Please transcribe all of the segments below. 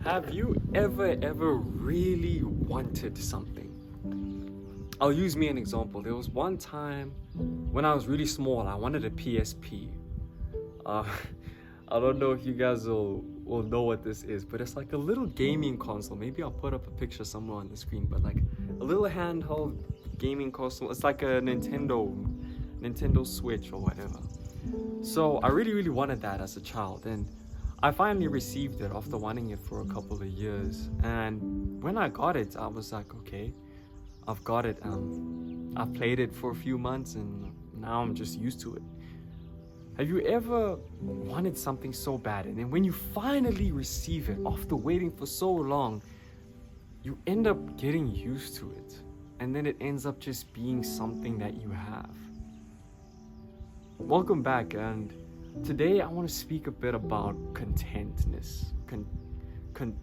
Have you ever really wanted something? I'll use me an example. There was one time when I was really small, I wanted a PSP. Uh, I don't know if you guys will know what this is, but it's like a little gaming console. Maybe I'll put up a picture somewhere on the screen, but like a little handheld gaming console. It's like a Nintendo Switch or whatever. So I really wanted that as a child, and I finally received it after wanting it for a couple of years. And when I got it, I was like, okay, I've got it. I've played it for a few months and now I'm just used to it. Have you ever wanted something so bad, and then when you finally receive it after waiting for so long, you end up getting used to it, and then it ends up just being something that you have? Welcome back, and today I want to speak a bit about contentness.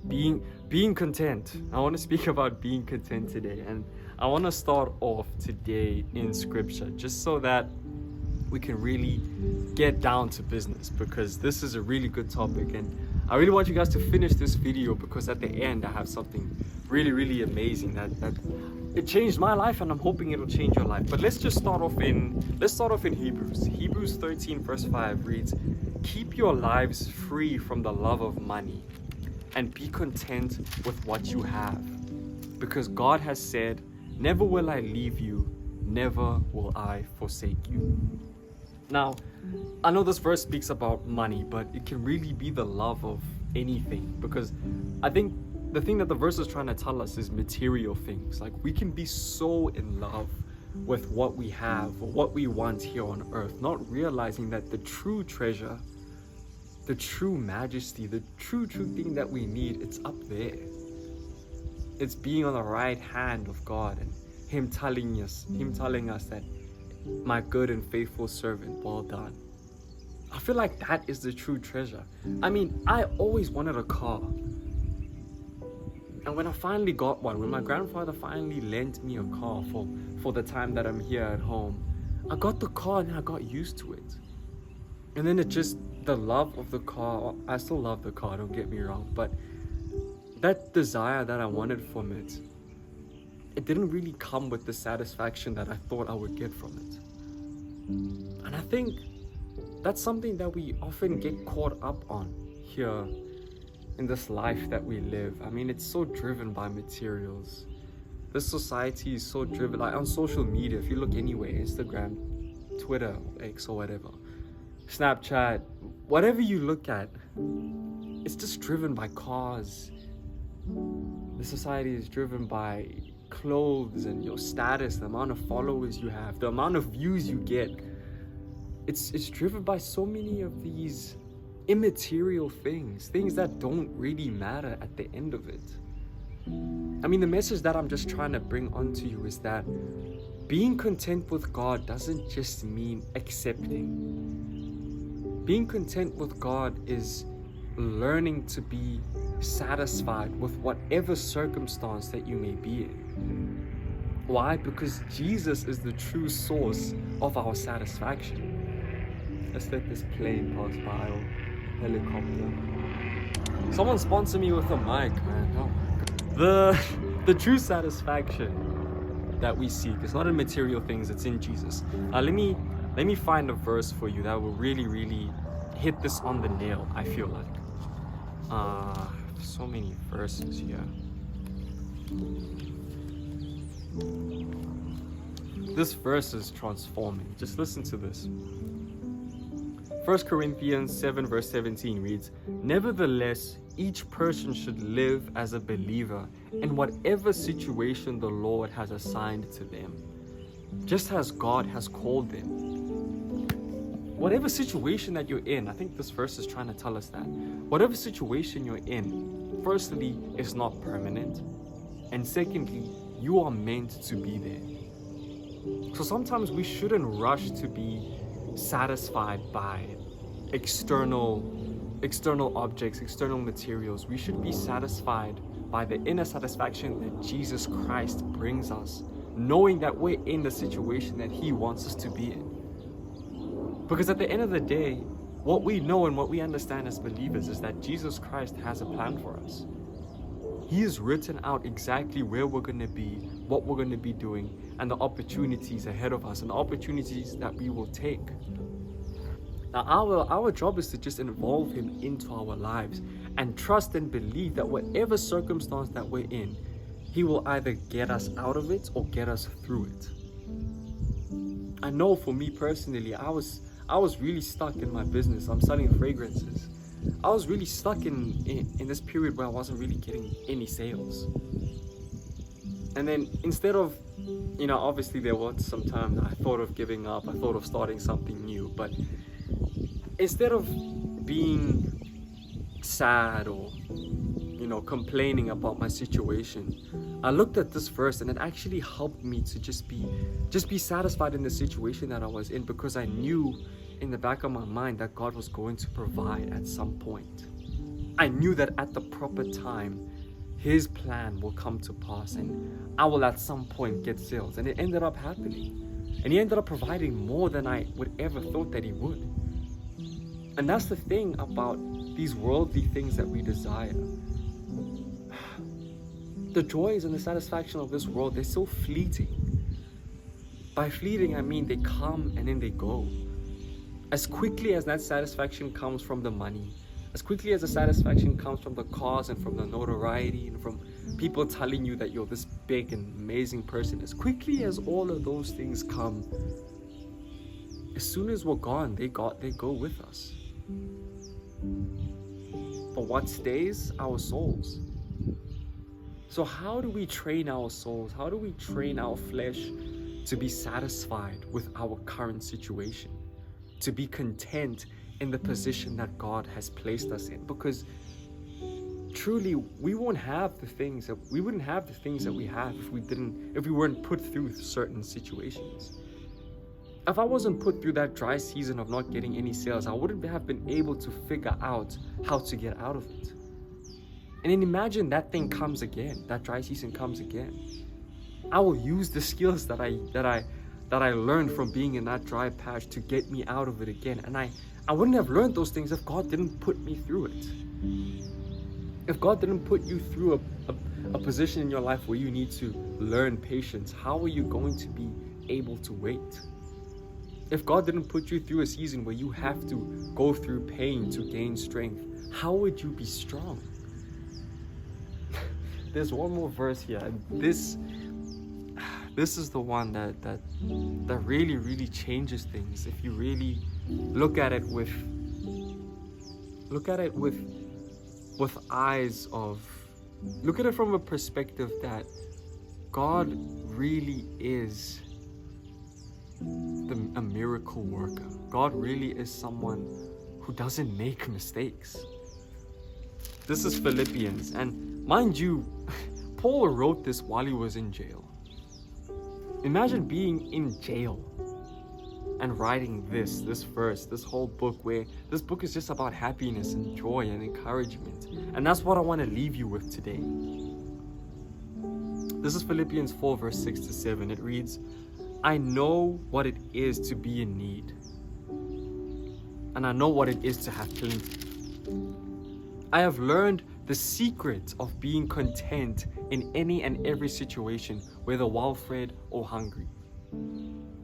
Being content. I want to speak about being content today, and I want to start off today in scripture just so that we can really get down to business, because this is a really good topic, and I really want you guys to finish this video, because at the end I have something really amazing that it changed my life, and I'm hoping it'll change your life. But let's start off in Hebrews. Hebrews 13 verse 5 reads, "Keep your lives free from the love of money and be content with what you have, because God has said, never will I leave you, never will I forsake you." Now, I know this verse speaks about money, but it can really be the love of anything, because I think the thing that the verse is trying to tell us is material things. Like, we can be so in love with what we have or what we want here on earth, not realizing that the true treasure, the true majesty, the true thing that we need, it's up there. It's being on the right hand of God, and Him telling us that, "My good and faithful servant, well done." I feel like that is the true treasure. I mean, I always wanted a car. And when I finally got one, when my grandfather finally lent me a car for the time that I'm here at home, I got the car and I got used to it. And then the love of the car, I still love the car, don't get me wrong, but that desire that I wanted from it, it didn't really come with the satisfaction that I thought I would get from it. And I think that's something that we often get caught up on here in this life that we live. I mean, it's so driven by materials. This society is so driven, like on social media, if you look anywhere, Instagram, Twitter, X or whatever, Snapchat, whatever you look at, it's just driven by cars. The society is driven by clothes and your status, the amount of followers you have, the amount of views you get. It's driven by so many of these immaterial things that don't really matter at the end of it. I mean, the message that I'm just trying to bring onto you is that being content with God doesn't just mean accepting. Being content with God is learning to be satisfied with whatever circumstance that you may be in. Why? Because Jesus is the true source of our satisfaction. Let's let this plane pass by, or helicopter. Someone sponsor me with a mic, man. Oh my God. The true satisfaction that we seek is not in material things, it's in Jesus. Let me find a verse for you that will really hit this on the nail, I feel like. So many verses here. This verse is transforming. Just listen to this. 1 Corinthians 7 verse 17 reads, "Nevertheless, each person should live as a believer in whatever situation the Lord has assigned to them, just as God has called them." Whatever situation that you're in, I think this verse is trying to tell us that. Whatever situation you're in, firstly, is not permanent. And secondly, you are meant to be there. So sometimes we shouldn't rush to be satisfied by external objects, external materials. We should be satisfied by the inner satisfaction that Jesus Christ brings us, knowing that we're in the situation that He wants us to be in. Because at the end of the day, what we know and what we understand as believers is that Jesus Christ has a plan for us. He has written out exactly where we're going to be, what we're going to be doing, and the opportunities ahead of us and the opportunities that we will take. Now, our job is to just involve him into our lives and trust and believe that whatever circumstance that we're in, he will either get us out of it or get us through it. I know for me personally, I was really stuck in my business. I'm selling fragrances. I was really stuck in this period where I wasn't really getting any sales. And then instead of, obviously there was some time that I thought of giving up. I thought of starting something new. But instead of being sad or, complaining about my situation, I looked at this verse and it actually helped me to just be satisfied in the situation that I was in, because I knew in the back of my mind that God was going to provide at some point. I knew that at the proper time, his plan will come to pass and I will at some point get sales. And it ended up happening. And he ended up providing more than I would ever thought that he would. And that's the thing about these worldly things that we desire. The joys and the satisfaction of this world, they're so fleeting. By fleeting, I mean they come and then they go. As quickly as that satisfaction comes from the money, as quickly as the satisfaction comes from the cars and from the notoriety and from people telling you that you're this big and amazing person, as quickly as all of those things come, as soon as we're gone, they go with us. But what stays? Our souls. So how do we train our souls? How do we train our flesh to be satisfied with our current situation? To be content in the position that God has placed us in? Because truly, we wouldn't have the things that we have if we weren't put through certain situations. If I wasn't put through that dry season of not getting any sales, I wouldn't have been able to figure out how to get out of it. And then imagine that thing comes again, that dry season comes again. I will use the skills that I learned from being in that dry patch to get me out of it again. And I wouldn't have learned those things if God didn't put me through it. If God didn't put you through a position in your life where you need to learn patience, how are you going to be able to wait? If God didn't put you through a season where you have to go through pain to gain strength, how would you be strong? There's one more verse here, and this is the one that really, really changes things. If you really look at it with eyes of, look at it from a perspective that God really is a miracle worker. God really is someone who doesn't make mistakes. This is Philippians, and mind you, Paul wrote this while he was in jail. Imagine being in jail and writing this verse, this whole book, where this book is just about happiness and joy and encouragement. And that's what I want to leave you with today. This is Philippians 4 verse 6 to 7. It reads, I know what it is to be in need, and I know what it is to have plenty. I have learned the secret of being content in any and every situation, whether well-fed or hungry,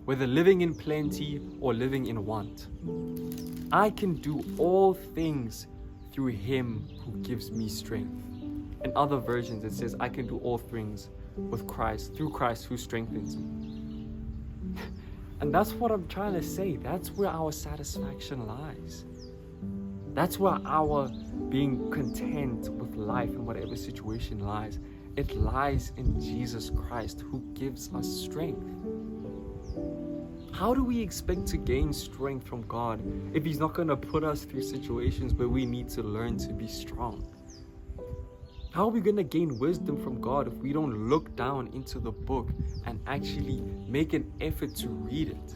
whether living in plenty or living in want. I can do all things through him who gives me strength. In other versions, it says, I can do all things with Christ, through Christ who strengthens me. And that's what I'm trying to say. That's where our satisfaction lies. That's where our being content with life in whatever situation lies. It lies in Jesus Christ, who gives us strength. How do we expect to gain strength from God if he's not going to put us through situations where we need to learn to be strong? How are we going to gain wisdom from God if we don't look down into the book and actually make an effort to read it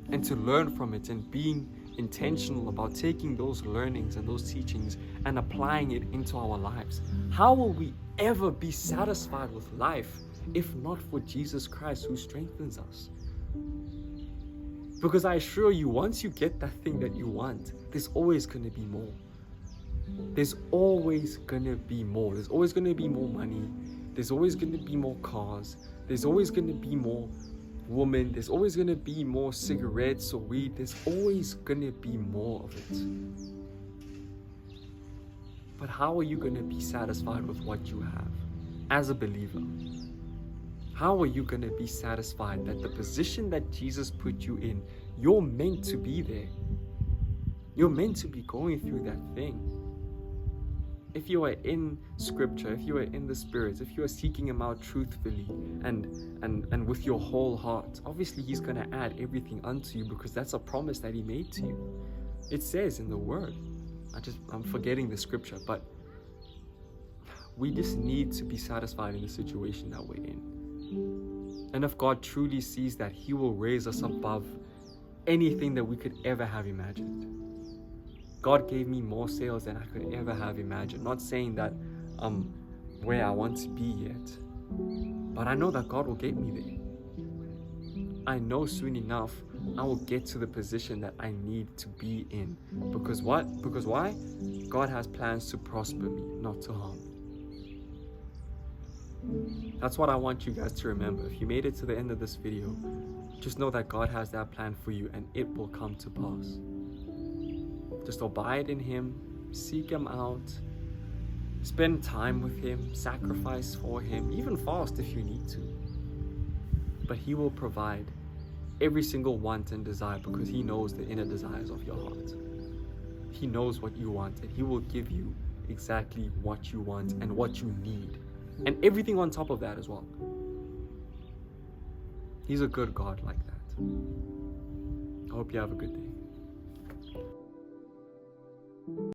and to learn from it and being intentional about taking those learnings and those teachings and applying it into our lives? How will we ever be satisfied with life if not for Jesus Christ who strengthens us? Because I assure you, once you get that thing that you want, there's always going to be more. There's always gonna be more. There's always gonna be more money. There's always gonna be more cars. There's always gonna be more women. There's always gonna be more cigarettes or weed. There's always gonna be more of it. But how are you gonna be satisfied with what you have as a believer? How are you gonna be satisfied that the position that Jesus put you in, you're meant to be there? You're meant to be going through that thing. If you are in scripture, if you are in the Spirit, if you are seeking Him out truthfully and with your whole heart, obviously He's going to add everything unto you, because that's a promise that He made to you. It says in the Word. I'm forgetting the scripture, but we just need to be satisfied in the situation that we're in. And if God truly sees that, He will raise us above anything that we could ever have imagined. God gave me more sales than I could ever have imagined. Not saying that I'm where I want to be yet, but I know that God will get me there. I know soon enough I will get to the position that I need to be in. Because what? Because why? God has plans to prosper me, not to harm. That's what I want you guys to remember. If you made it to the end of this video, just know that God has that plan for you and it will come to pass. Just abide in Him, seek Him out, spend time with Him, sacrifice for Him, even fast if you need to. But He will provide every single want and desire, because He knows the inner desires of your heart. He knows what you want, and He will give you exactly what you want and what you need, and everything on top of that as well. He's a good God like that. I hope you have a good day.